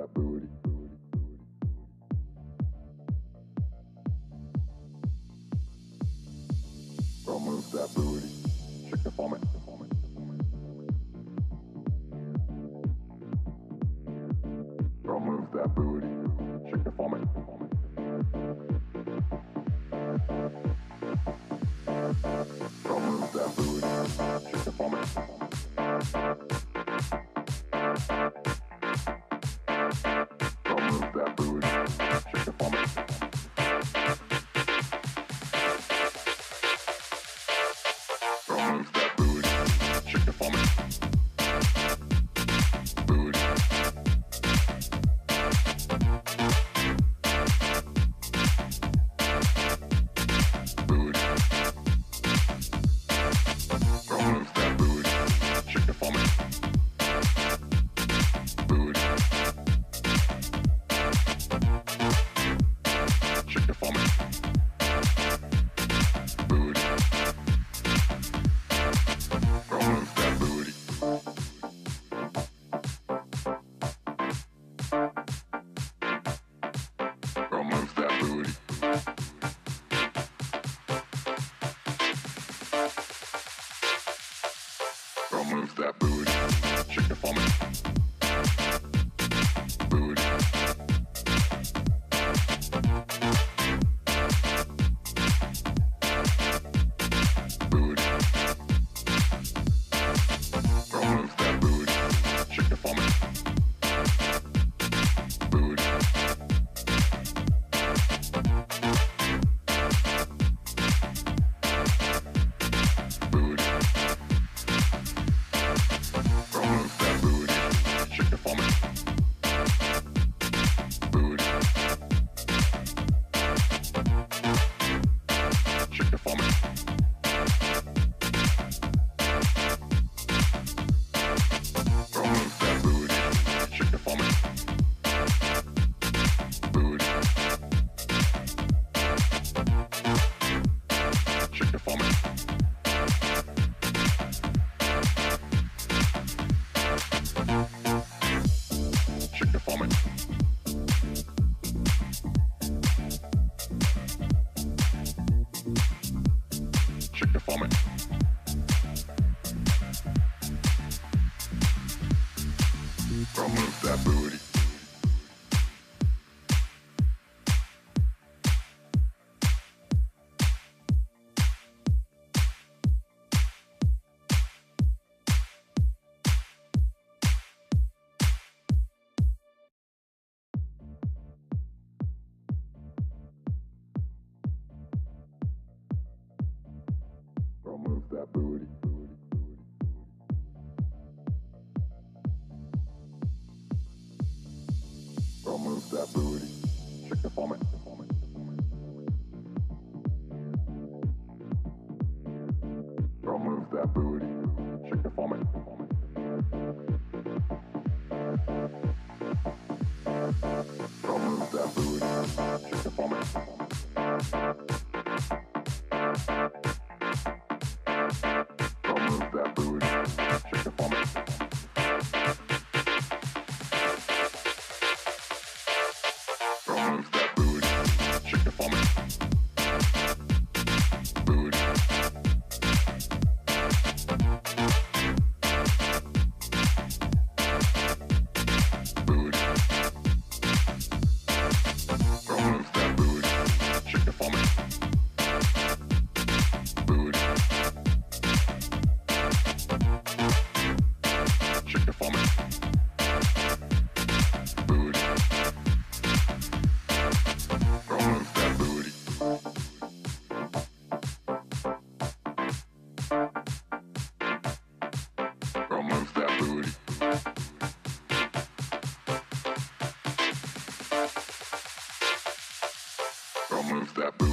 that booty. Girl, move that booty. Shake it for me. Girl, move that booty. Shake it for me. Girl, move that booty. Shake it for me. Girl, move that booty. Shake it for me. Girl, move that booty. Shake it for me. Booty. Booty. Girl, move that booty. Shake it for me. Booty. Shake it for me. Booty. Girl, move that booty. Girl, move that booty. Girl, move that booty. Shake it for me. Booty. Booty. Girl, move that booty. Shake it for me. Booty. Booty. Girl, move that booty. Shake it for me. Booty. Shake it for me. Girl, move that booty. Shake it for me. Booty. Shake it for me. Shake it for me. Shake it for me. Girl, move that booty. Girl, move that booty. Girl, move that booty. Shake it for me. Girl, move that booty. Shake it for me. Girl, move that booty. Shake it for me. Girl, move that booty. Shake it for me. Girl, move that booty. Shake it for me. Booty. Booty. Girl, move that booty. Shake it for me. Booty. Shake it for me. Booty. Girl, move that booty. Girl, move that booty. Girl, move that booty.